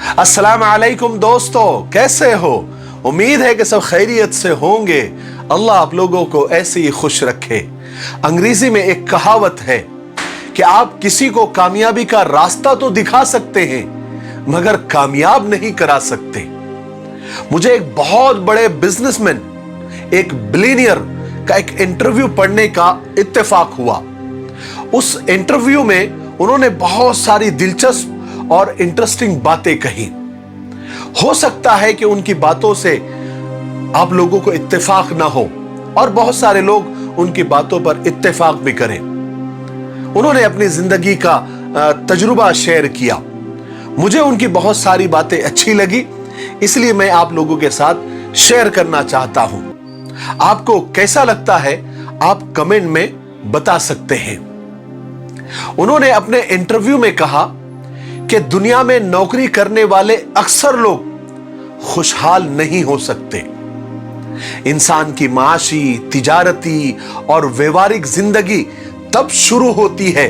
अस्सलाम वालेकुम दोस्तों, कैसे हो? उम्मीद है कि सब खैरियत से होंगे। अल्लाह आप लोगों को ऐसे ही खुश रखे। अंग्रेजी में एक कहावत है कि आप किसी को कामयाबी का रास्ता तो दिखा सकते हैं मगर कामयाब नहीं करा सकते। मुझे एक बहुत बड़े बिजनेसमैन, एक बिलियनियर का एक इंटरव्यू पढ़ने का इत्तेफाक हुआ। उस इंटरव्यू में उन्होंने बहुत सारी दिलचस्प और इंटरेस्टिंग बातें कही। हो सकता है कि उनकी बातों से आप लोगों को इत्तेफाक ना हो और बहुत सारे लोग उनकी बातों पर इत्तेफाक भी करें। उन्होंने अपनी जिंदगी का तजुर्बा शेयर किया। मुझे उनकी बहुत सारी बातें अच्छी लगी, इसलिए मैं आप लोगों के साथ शेयर करना चाहता हूं। आपको कैसा लगता है आप कमेंट में बता सकते हैं। उन्होंने अपने इंटरव्यू में कहा कि दुनिया में नौकरी करने वाले अक्सर लोग खुशहाल नहीं हो सकते। इंसान की माशी, तिजारती और व्यवहारिक जिंदगी तब शुरू होती है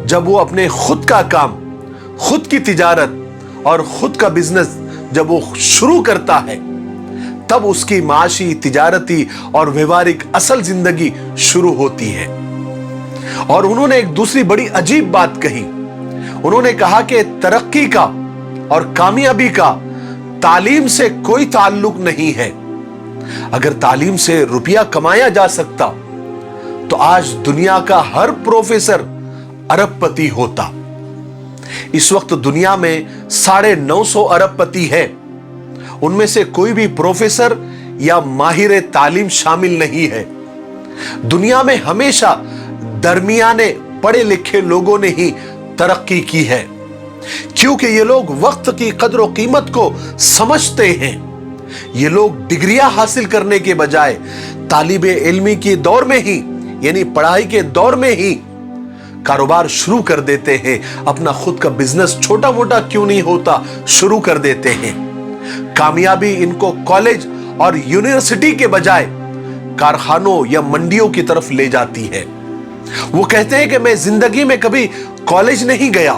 जब वो अपने खुद का काम, खुद की तिजारत और खुद का बिजनेस जब वो शुरू करता है, तब उसकी माशी, तिजारती और व्यवहारिक असल जिंदगी शुरू होती है। और उन्होंने एक दूसरी बड़ी अजीब बात कही। उन्होंने कहा कि तरक्की का और कामयाबी का तालीम से कोई ताल्लुक नहीं है। अगर तालीम से रुपया कमाया जा सकता तो आज दुनिया का हर प्रोफेसर अरबपति होता। इस वक्त दुनिया में 950 अरबपति है। उनमें से कोई भी प्रोफेसर या माहिर तालीम शामिल नहीं है। दुनिया में हमेशा दरमियाने पढ़े लिखे लोगों ने ही तरक्की की है, क्योंकि ये लोग वक्त की कद्र और कीमत को समझते हैं। ये लोग डिग्रियां हासिल करने के बजाय तालिबे इल्मी के दौर में ही, यानी पढ़ाई के दौर में ही कारोबार शुरू कर देते हैं। अपना खुद का बिजनेस छोटा मोटा क्यों नहीं होता, शुरू कर देते हैं। कामयाबी इनको कॉलेज और यूनिवर्सिटी के बजाय कारखानों या मंडियों की तरफ ले जाती है। वो कहते हैं कि मैं जिंदगी में कभी कॉलेज नहीं गया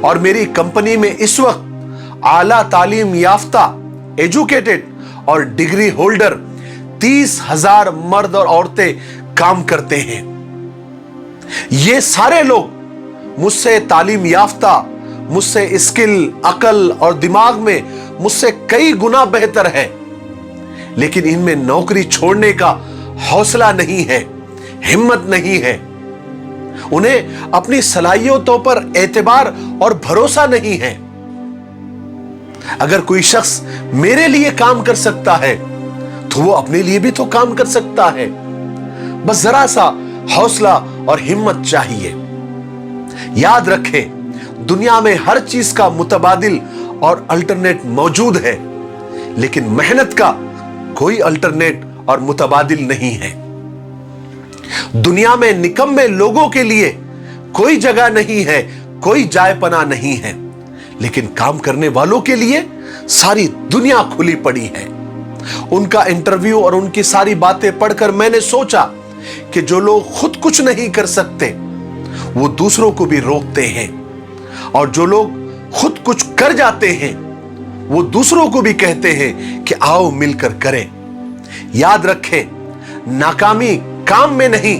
और मेरी कंपनी में इस वक्त आला तालीम याफ्ता, एजुकेटेड और डिग्री होल्डर 30,000 मर्द और औरतें काम करते हैं। ये सारे लोग मुझसे तालीम याफ्ता, मुझसे स्किल, अकल और दिमाग में मुझसे कई गुना बेहतर है, लेकिन इनमें नौकरी छोड़ने का हौसला नहीं है, हिम्मत नहीं है। उन्हें अपनी सलाहियतों पर एतबार और भरोसा नहीं है। अगर कोई शख्स मेरे लिए काम कर सकता है तो वो अपने लिए भी तो काम कर सकता है। बस जरा सा हौसला और हिम्मत चाहिए। याद रखें, दुनिया में हर चीज का मुतबादिल और अल्टरनेट मौजूद है, लेकिन मेहनत का कोई अल्टरनेट और मुतबादिल नहीं है। दुनिया में निकम्मे लोगों के लिए कोई जगह नहीं है, कोई जायपना नहीं है, लेकिन काम करने वालों के लिए सारी दुनिया खुली पड़ी है। उनका इंटरव्यू और उनकी सारी बातें पढ़कर मैंने सोचा कि जो लोग खुद कुछ नहीं कर सकते वो दूसरों को भी रोकते हैं, और जो लोग खुद कुछ कर जाते हैं वो दूसरों को भी कहते हैं कि आओ मिलकर करें। याद रखें, नाकामी काम में नहीं,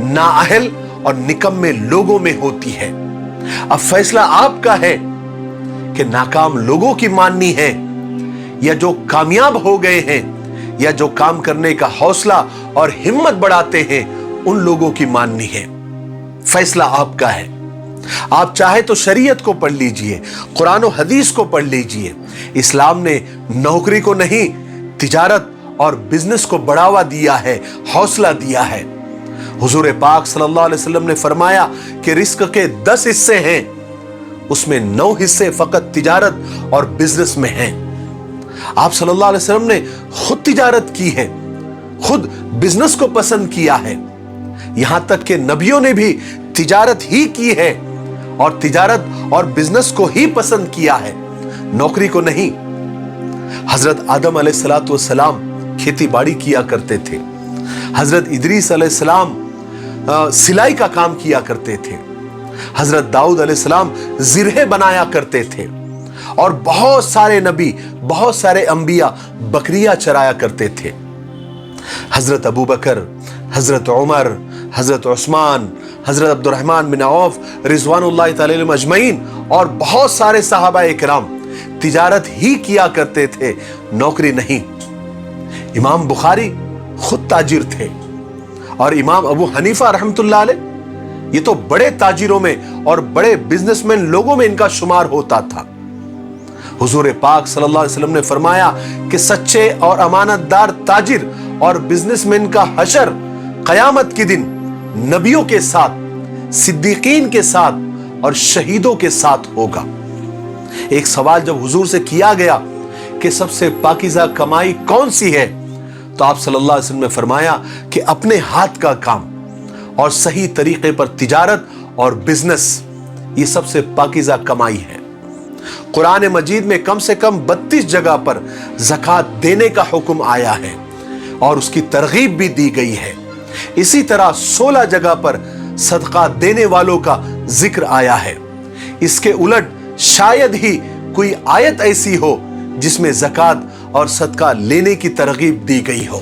नाअहल और निकम्मे लोगों में होती है। अब फैसला आपका है कि नाकाम लोगों की माननी है या जो कामयाब हो गए हैं या जो काम करने का हौसला और हिम्मत बढ़ाते हैं उन लोगों की माननी है। फैसला आपका है। आप चाहे तो शरीयत को पढ़ लीजिए, कुरान और हदीस को पढ़ लीजिए। इस्लाम ने नौकरी को नहीं, तिजारत और बिजनेस को बढ़ावा दिया है, हौसला दिया है। हुजूर पाक सल्लल्लाहु अलैहि वसल्लम ने फरमाया कि रिस्क के 10 हिस्से हैं, उसमें 9 हिस्से फकत तिजारत और बिजनेस में हैं। आप सल्लल्लाहु अलैहि वसल्लम ने खुद तिजारत की है, खुद बिजनेस को पसंद किया है। यहां तक कि नबियों ने भी तिजारत ही की है और तिजारत और बिजनेस को ही पसंद किया है, नौकरी को नहीं। हजरत आदम अलैहिस्सलाम खेती बाड़ी किया करते थे। हजरत इदरीस अलैहिस्सलाम सिलाई का काम किया करते थे। हजरत दाऊद अलैहिस्सलाम जिरहे बनाया करते थे। اور بہت سارے نبی، بہت سارے انبیاء بکریاں چرایا کرتے تھے۔ حضرت ابو بکر، حضرت عمر، حضرت عثمان، حضرت عبد الرحمن بن عوف رضوان اللہ تعالی علیہم اجمعین اور بہت سارے صحابہ کرام تجارت ہی کیا کرتے تھے، نوکری نہیں۔ امام بخاری خود تاجر تھے، اور امام ابو حنیفہ رحمۃ اللہ علیہ یہ تو بڑے تاجروں میں اور بڑے بزنس مین لوگوں میں ان کا شمار ہوتا تھا۔ حضور پاک صلی اللہ علیہ وسلم نے فرمایا کہ سچے اور امانت دار تاجر اور بزنس مین کا حشر قیامت کے دن نبیوں کے ساتھ، صدیقین کے ساتھ اور شہیدوں کے ساتھ ہوگا۔ ایک سوال جب حضور سے کیا گیا کہ سب سے پاکیزہ کمائی کون سی ہے، تو آپ صلی اللہ علیہ وسلم نے فرمایا کہ اپنے ہاتھ کا کام اور صحیح طریقے پر تجارت اور بزنس، یہ سب سے پاکیزہ کمائی ہے۔ قرآن مجید میں کم سے کم 32 جگہ پر زکوٰۃ دینے کا حکم آیا ہے اور اس کی ترغیب بھی دی گئی ہے۔ اسی طرح 16 جگہ پر صدقہ دینے والوں کا ذکر آیا ہے۔ اس کے الٹ شاید ہی کوئی آیت ایسی ہو جس میں زکوٰۃ اور صدقہ لینے کی ترغیب دی گئی ہو۔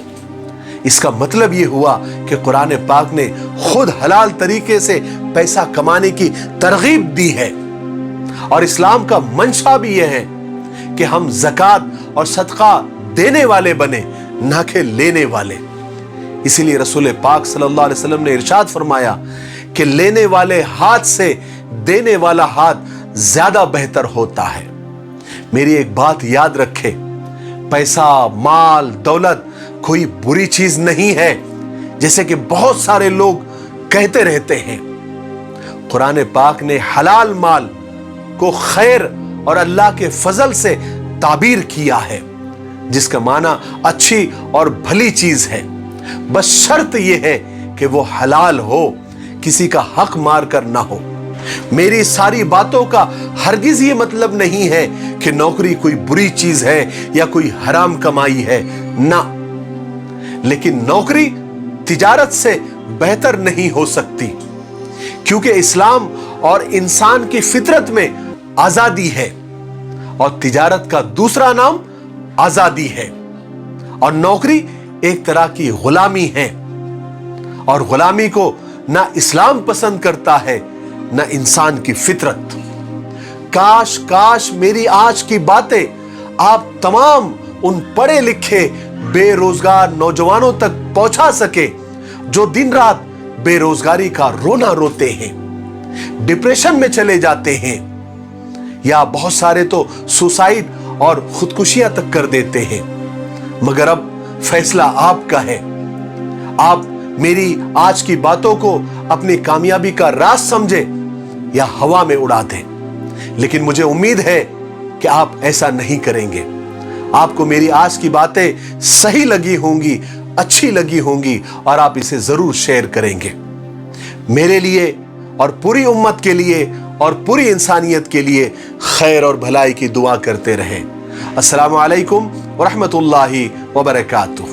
اس کا مطلب یہ ہوا کہ قرآن پاک نے خود حلال طریقے سے پیسہ کمانے کی ترغیب دی ہے، اور اسلام کا منشا بھی یہ ہے کہ ہم زکوٰۃ اور صدقہ دینے والے بنے، نہ کہ لینے والے۔ اسی لیے رسول پاک صلی اللہ علیہ وسلم نے ارشاد فرمایا کہ لینے والے ہاتھ سے دینے والا ہاتھ زیادہ بہتر ہوتا ہے۔ میری ایک بات یاد رکھے، پیسہ، مال، دولت کوئی بری چیز نہیں ہے جیسے کہ بہت سارے لوگ کہتے رہتے ہیں۔ قرآن پاک نے حلال مال کو خیر اور اللہ کے فضل سے تعبیر کیا ہے، جس کا معنی اچھی اور بھلی چیز ہے، بس شرط یہ ہے کہ وہ حلال ہو، کسی کا حق مار کر نہ ہو۔ میری ساری باتوں کا ہرگز یہ مطلب نہیں ہے کہ نوکری کوئی بری چیز ہے یا کوئی حرام کمائی ہے، نہ، لیکن نوکری تجارت سے بہتر نہیں ہو سکتی، کیونکہ اسلام اور انسان کی فطرت میں آزادی ہے، اور تجارت کا دوسرا نام آزادی ہے، اور نوکری ایک طرح کی غلامی ہے، اور غلامی کو نہ اسلام پسند کرتا ہے نہ انسان کی فطرت۔ کاش کاش میری آج کی باتیں آپ تمام ان پڑھے لکھے بے روزگار نوجوانوں تک پہنچا سکے جو دن رات بے روزگاری کا رونا روتے ہیں، ڈپریشن میں چلے جاتے ہیں، یا بہت سارے تو سوسائیڈ اور خودکشیاں تک کر دیتے ہیں۔ مگر اب فیصلہ آپ کا ہے، آپ میری آج کی باتوں کو اپنی کامیابی کا راز سمجھے یا ہوا میں اڑا دیں، لیکن مجھے امید ہے کہ آپ ایسا نہیں کریں گے۔ آپ کو میری آج کی باتیں صحیح لگی ہوں گی، اچھی لگی ہوں گی، اور آپ اسے ضرور شیئر کریں گے۔ میرے لیے اور پوری امت کے لیے اور پوری انسانیت کے لیے خیر اور بھلائی کی دعا کرتے رہیں۔ السلام علیکم ورحمۃ اللہ وبرکاتہ۔